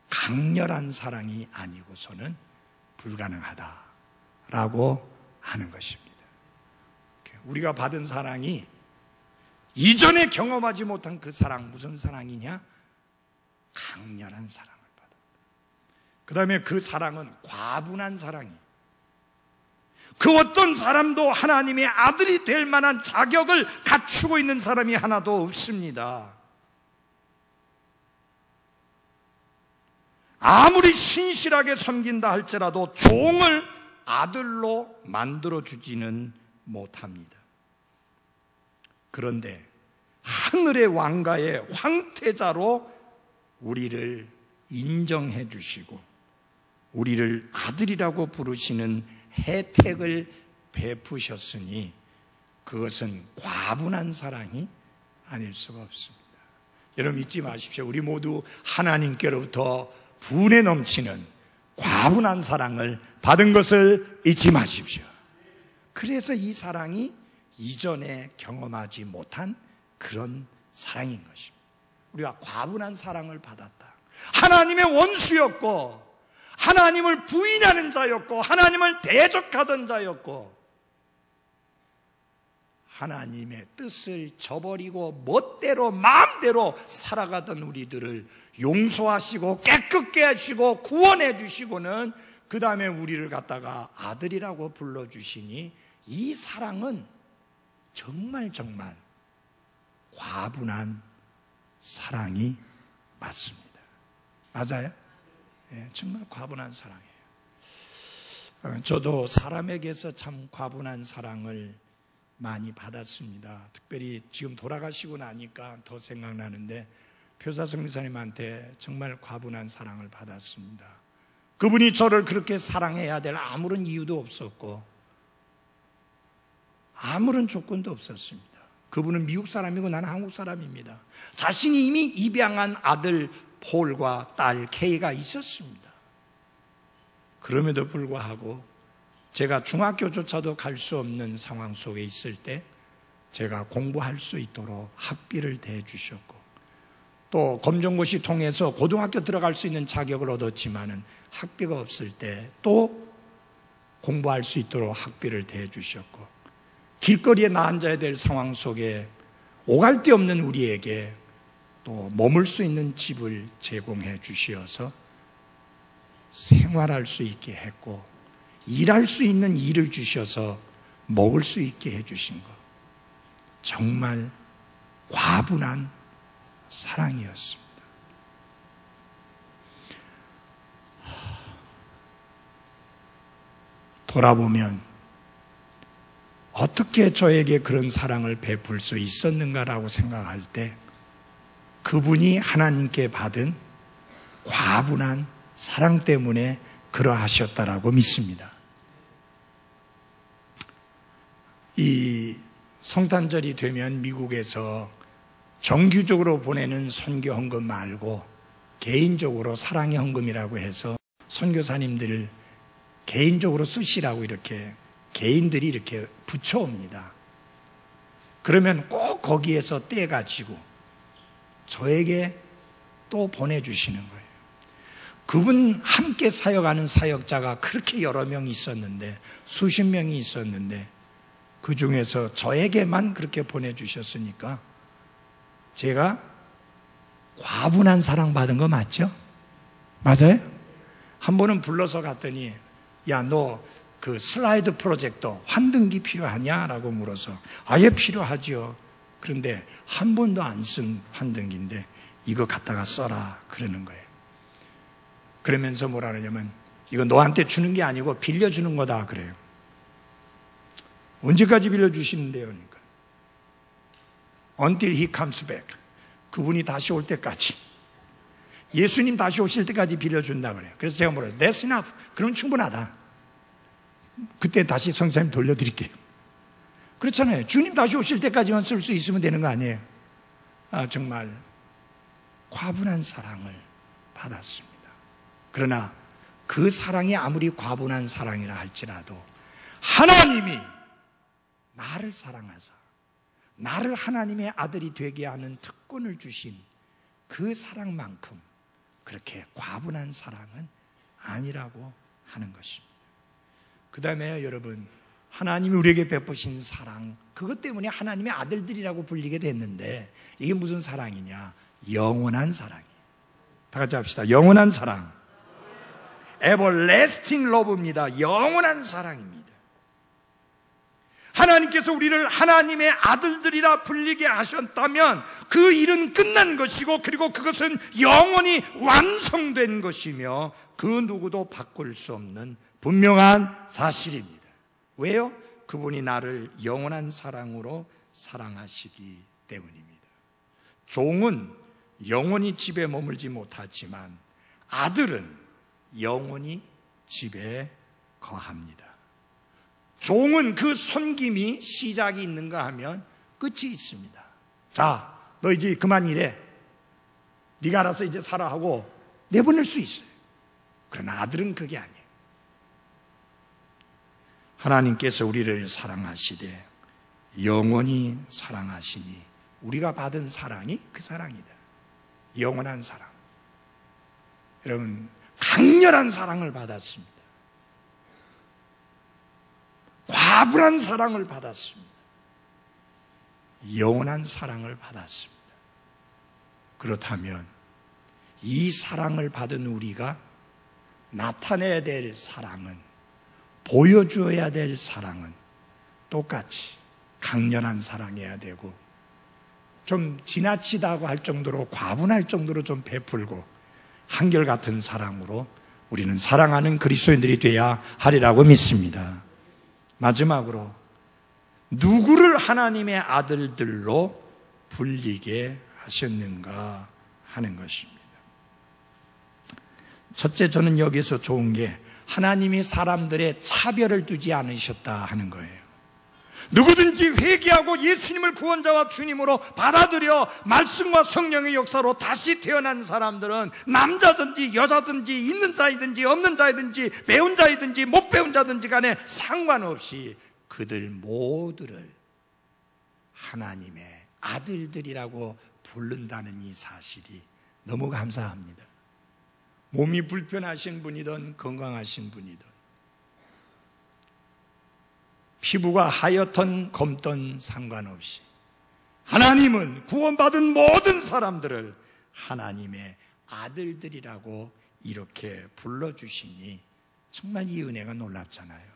Speaker 1: 강렬한 사랑이 아니고서는 불가능하다라고 하는 것입니다. 우리가 받은 사랑이 이전에 경험하지 못한 그 사랑, 무슨 사랑이냐? 강렬한 사랑을 받았다. 그 다음에 그 사랑은 과분한 사랑이에요. 그 어떤 사람도 하나님의 아들이 될 만한 자격을 갖추고 있는 사람이 하나도 없습니다. 아무리 신실하게 섬긴다 할지라도 종을 아들로 만들어주지는 못합니다. 그런데 하늘의 왕가의 황태자로 우리를 인정해 주시고 우리를 아들이라고 부르시는 혜택을 베푸셨으니 그것은 과분한 사랑이 아닐 수가 없습니다. 여러분 잊지 마십시오. 우리 모두 하나님께로부터 분에 넘치는 과분한 사랑을 받은 것을 잊지 마십시오. 그래서 이 사랑이 이전에 경험하지 못한 그런 사랑인 것입니다. 우리가 과분한 사랑을 받았다. 하나님의 원수였고 하나님을 부인하는 자였고 하나님을 대적하던 자였고 하나님의 뜻을 저버리고 멋대로 마음대로 살아가던 우리들을 용서하시고 깨끗게 하시고 구원해 주시고는 그 다음에 우리를 갖다가 아들이라고 불러주시니 이 사랑은 정말 과분한 사랑이 맞습니다. 맞아요? 네, 정말 과분한 사랑이에요. 저도 사람에게서 참 과분한 사랑을 많이 받았습니다. 특별히 지금 돌아가시고 나니까 더 생각나는데 표사성 리사님한테 정말 과분한 사랑을 받았습니다. 그분이 저를 그렇게 사랑해야 될 아무런 이유도 없었고 아무런 조건도 없었습니다. 그분은 미국 사람이고 나는 한국 사람입니다. 자신이 이미 입양한 아들 폴과 딸 케이가 있었습니다. 그럼에도 불구하고 제가 중학교조차도 갈 수 없는 상황 속에 있을 때 제가 공부할 수 있도록 학비를 대주셨고 또 검정고시 통해서 고등학교 들어갈 수 있는 자격을 얻었지만은 학비가 없을 때 또 공부할 수 있도록 학비를 대주셨고 길거리에 나앉아야 될 상황 속에 오갈 데 없는 우리에게 또 머물 수 있는 집을 제공해 주시어서 생활할 수 있게 했고 일할 수 있는 일을 주셔서 먹을 수 있게 해주신 것 정말 과분한 사랑이었습니다. 돌아보면 어떻게 저에게 그런 사랑을 베풀 수 있었는가라고 생각할 때 그분이 하나님께 받은 과분한 사랑 때문에 그러하셨다라고 믿습니다. 이 성탄절이 되면 미국에서 정규적으로 보내는 선교 헌금 말고 개인적으로 사랑의 헌금이라고 해서 선교사님들을 개인적으로 쓰시라고 이렇게 개인들이 이렇게 붙여옵니다. 그러면 꼭 거기에서 떼가지고 저에게 또 보내주시는 거예요. 그분 함께 사역하는 사역자가 그렇게 여러 명이 있었는데, 수십 명이 있었는데 그 중에서 저에게만 그렇게 보내주셨으니까 제가 과분한 사랑받은 거 맞죠? 맞아요? 한 번은 불러서 갔더니 야, 너 그 슬라이드 프로젝터 환등기 필요하냐? 라고 물어서 아예 필요하죠. 그런데 한 번도 안 쓴 환등기인데 이거 갖다가 써라 그러는 거예요. 그러면서 뭐라 그러냐면 이거 너한테 주는 게 아니고 빌려주는 거다 그래요. 언제까지 빌려주시는데요? 그러니까 Until he comes back. 그분이 다시 올 때까지, 예수님 다시 오실 때까지 빌려준다 그래요. 그래서 제가 뭐래요? That's enough. 그럼 충분하다. 그때 다시 성사님 돌려드릴게요. 그렇잖아요. 주님 다시 오실 때까지만 쓸 수 있으면 되는 거 아니에요? 정말 과분한 사랑을 받았습니다. 그러나 그 사랑이 아무리 과분한 사랑이라 할지라도 하나님이 나를 사랑하사 나를 하나님의 아들이 되게 하는 특권을 주신 그 사랑만큼 그렇게 과분한 사랑은 아니라고 하는 것입니다. 그 다음에 여러분, 하나님이 우리에게 베푸신 사랑, 그것 때문에 하나님의 아들들이라고 불리게 됐는데 이게 무슨 사랑이냐? 영원한 사랑이에요. 다 같이 합시다. 영원한 사랑. Everlasting love입니다. 영원한 사랑입니다. 하나님께서 우리를 하나님의 아들들이라 불리게 하셨다면 그 일은 끝난 것이고, 그리고 그것은 영원히 완성된 것이며 그 누구도 바꿀 수 없는 분명한 사실입니다. 왜요? 그분이 나를 영원한 사랑으로 사랑하시기 때문입니다. 종은 영원히 집에 머물지 못하지만 아들은 영원히 집에 거합니다. 종은 그 섬김이 시작이 있는가 하면 끝이 있습니다. 자, 너 이제 그만 일해. 네가 알아서 이제 살아 하고 내보낼 수 있어요. 그러나 아들은 그게 아니에요. 하나님께서 우리를 사랑하시되 영원히 사랑하시니 우리가 받은 사랑이 그 사랑이다. 영원한 사랑. 여러분, 강렬한 사랑을 받았습니다. 과분한 사랑을 받았습니다. 영원한 사랑을 받았습니다. 그렇다면 이 사랑을 받은 우리가 나타내야 될 사랑은, 보여줘야 될 사랑은 똑같이 강렬한 사랑이어야 되고, 좀 지나치다고 할 정도로, 과분할 정도로 좀 베풀고 한결같은 사랑으로 우리는 사랑하는 그리스도인들이 돼야 하리라고 믿습니다. 마지막으로 누구를 하나님의 아들들로 불리게 하셨는가 하는 것입니다. 첫째, 저는 여기서 좋은 게 하나님이 사람들의 차별을 두지 않으셨다 하는 거예요. 누구든지 회개하고 예수님을 구원자와 주님으로 받아들여 말씀과 성령의 역사로 다시 태어난 사람들은 남자든지 여자든지 있는 자이든지 없는 자이든지 배운 자이든지 못 배운 자든지 간에 상관없이 그들 모두를 하나님의 아들들이라고 부른다는 이 사실이 너무 감사합니다. 몸이 불편하신 분이든 건강하신 분이든, 피부가 하얗던 검던 상관없이 하나님은 구원받은 모든 사람들을 하나님의 아들들이라고 이렇게 불러주시니 정말 이 은혜가 놀랍잖아요.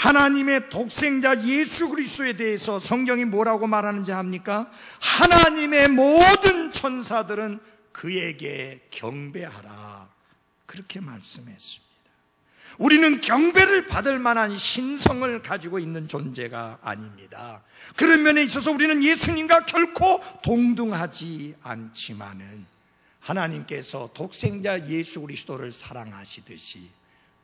Speaker 1: 하나님의 독생자 예수 그리스도에 대해서 성경이 뭐라고 말하는지 압니까? 하나님의 모든 천사들은 그에게 경배하라, 그렇게 말씀했습니다. 우리는 경배를 받을 만한 신성을 가지고 있는 존재가 아닙니다. 그런 면에 있어서 우리는 예수님과 결코 동등하지 않지만은 하나님께서 독생자 예수 그리스도를 사랑하시듯이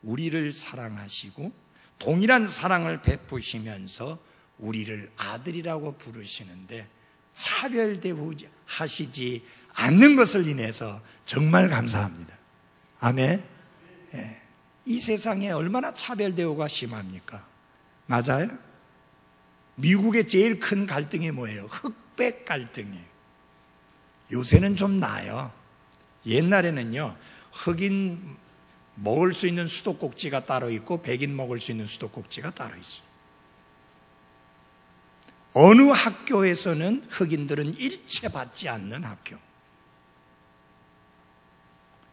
Speaker 1: 우리를 사랑하시고 동일한 사랑을 베푸시면서 우리를 아들이라고 부르시는데 차별 대우하시지 않는 것을 인해서 정말 감사합니다. 아멘. 예. 이 세상에 얼마나 차별 대우가 심합니까? 맞아요? 미국의 제일 큰 갈등이 뭐예요? 흑백 갈등이에요. 요새는 좀 나아요. 옛날에는요, 흑인 먹을 수 있는 수도꼭지가 따로 있고 백인 먹을 수 있는 수도꼭지가 따로 있어요. 어느 학교에서는 흑인들은 일체받지 않는 학교,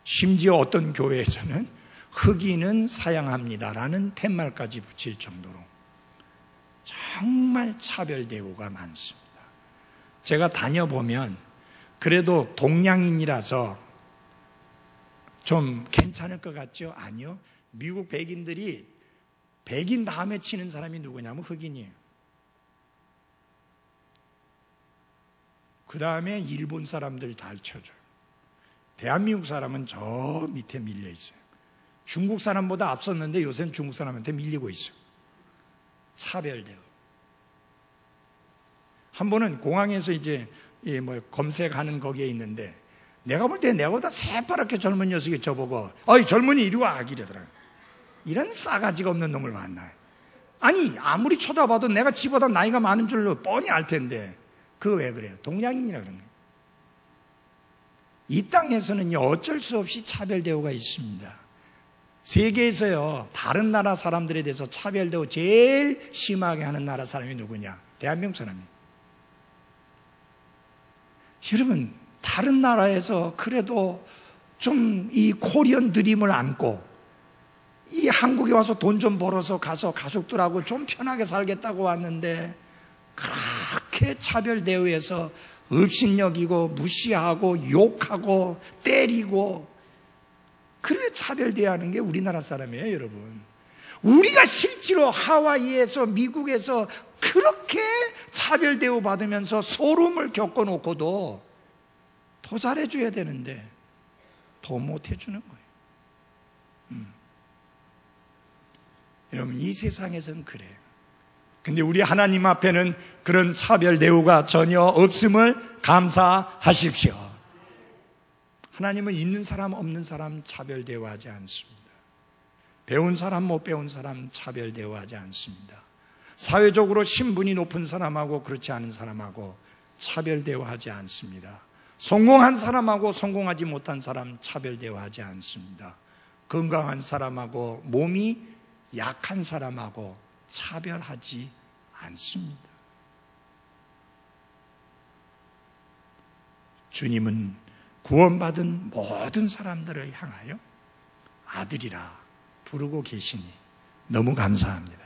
Speaker 1: 심지어 어떤 교회에서는 흑인은 사양합니다라는 팻말까지 붙일 정도로 정말 차별 대우가 많습니다. 제가 다녀보면 그래도 동양인이라서 좀 괜찮을 것 같죠? 아니요. 미국 백인들이 백인 다음에 치는 사람이 누구냐면 흑인이에요. 그 다음에 일본 사람들 잘 쳐줘요. 대한민국 사람은 저 밑에 밀려 있어요. 중국 사람보다 앞섰는데 요새는 중국 사람한테 밀리고 있어요. 차별대우. 한 번은 공항에서 이제 검색하는 거기에 있는데 내가 볼 때 내보다 새파랗게 젊은 녀석이 저보고 어이 젊은이 이리 와 이러더라고요. 이런 싸가지가 없는 놈을 만나요. 아니 아무리 쳐다봐도 내가 지보다 나이가 많은 줄로 뻔히 알 텐데 그거 왜 그래요? 동양인이라 그런 거예요. 이 땅에서는요 어쩔 수 없이 차별 대우가 있습니다. 세계에서요 다른 나라 사람들에 대해서 차별 대우 제일 심하게 하는 나라 사람이 누구냐? 대한민국 사람이에요. 여러분 다른 나라에서 그래도 좀 이 코리안 드림을 안고 이 한국에 와서 돈 좀 벌어서 가서 가족들하고 좀 편하게 살겠다고 왔는데 그렇게 차별 대우해서 업신여기고 무시하고 욕하고 때리고 그래 차별 대우하는 게 우리나라 사람이에요, 여러분. 우리가 실제로 하와이에서 미국에서 그렇게 차별 대우 받으면서 소름을 겪어놓고도 더 잘해줘야 되는데 더 못해주는 거예요. 여러분 이 세상에서는 그래요. 근데 우리 하나님 앞에는 그런 차별 대우가 전혀 없음을 감사하십시오. 하나님은 있는 사람 없는 사람 차별 대우하지 않습니다. 배운 사람 못 배운 사람 차별 대우하지 않습니다. 사회적으로 신분이 높은 사람하고 그렇지 않은 사람하고 차별 대우하지 않습니다. 성공한 사람하고 성공하지 못한 사람 차별 대우하지 않습니다. 건강한 사람하고 몸이 약한 사람하고 차별하지 않습니다. 주님은 구원받은 모든 사람들을 향하여 아들이라 부르고 계시니 너무 감사합니다.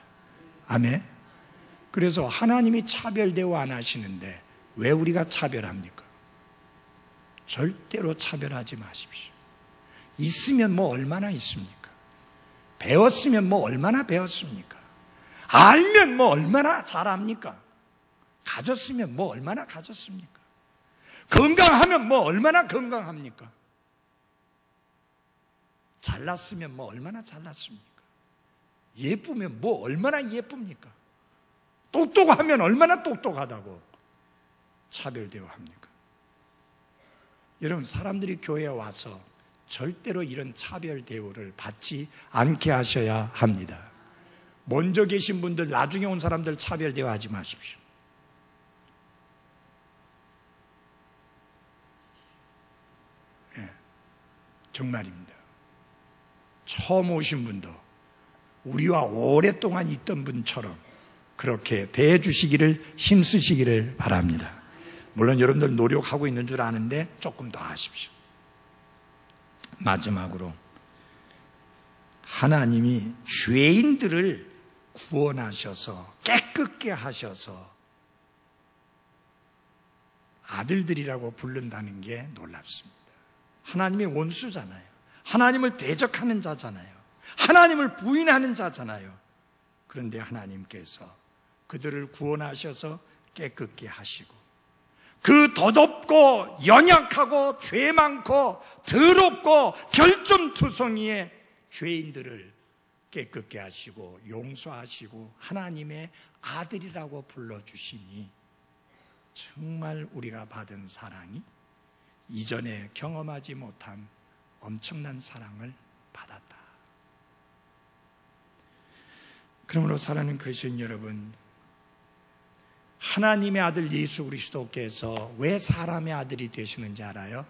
Speaker 1: 아멘. 그래서 하나님이 차별 대우 안 하시는데 왜 우리가 차별합니까? 절대로 차별하지 마십시오. 있으면 뭐 얼마나 있습니까? 배웠으면 뭐 얼마나 배웠습니까? 알면 뭐 얼마나 잘합니까? 가졌으면 뭐 얼마나 가졌습니까? 건강하면 뭐 얼마나 건강합니까? 잘났으면 뭐 얼마나 잘났습니까? 예쁘면 뭐 얼마나 예쁩니까? 똑똑하면 얼마나 똑똑하다고 차별 대우합니까? 여러분 사람들이 교회에 와서 절대로 이런 차별 대우를 받지 않게 하셔야 합니다. 먼저 계신 분들 나중에 온 사람들 차별 대우하지 마십시오. 예, 정말입니다. 처음 오신 분도 우리와 오랫동안 있던 분처럼 그렇게 대해주시기를 힘쓰시기를 바랍니다. 물론 여러분들 노력하고 있는 줄 아는데 조금 더 하십시오. 마지막으로 하나님이 죄인들을 구원하셔서 깨끗게 하셔서 아들들이라고 부른다는 게 놀랍습니다. 하나님의 원수잖아요. 하나님을 대적하는 자잖아요. 하나님을 부인하는 자잖아요. 그런데 하나님께서 그들을 구원하셔서 깨끗게 하시고 그 더덥고 연약하고 죄 많고 더럽고 결점투성이의 죄인들을 깨끗게 하시고 용서하시고 하나님의 아들이라고 불러주시니 정말 우리가 받은 사랑이 이전에 경험하지 못한 엄청난 사랑을 받았다. 그러므로 사랑하는 그리스도인 여러분, 하나님의 아들 예수 그리스도께서 왜 사람의 아들이 되시는지 알아요?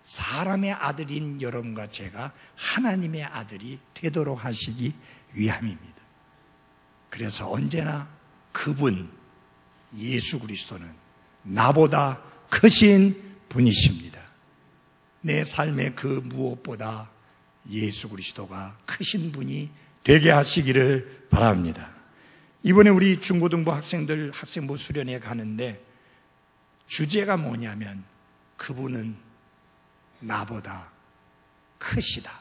Speaker 1: 사람의 아들인 여러분과 제가 하나님의 아들이 되도록 하시기 위함입니다. 그래서 언제나 그분 예수 그리스도는 나보다 크신 분이십니다. 내 삶의 그 무엇보다 예수 그리스도가 크신 분이 되게 하시기를 바랍니다. 이번에 우리 중고등부 학생들 학생부 수련회 가는데 주제가 뭐냐면 그분은 나보다 크시다.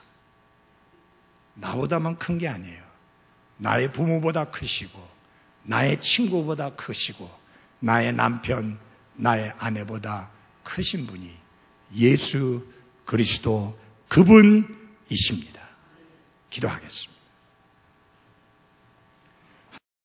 Speaker 1: 나보다만 큰 게 아니에요. 나의 부모보다 크시고 나의 친구보다 크시고 나의 남편, 나의 아내보다 크신 분이 예수 그리스도 그분이십니다. 기도하겠습니다.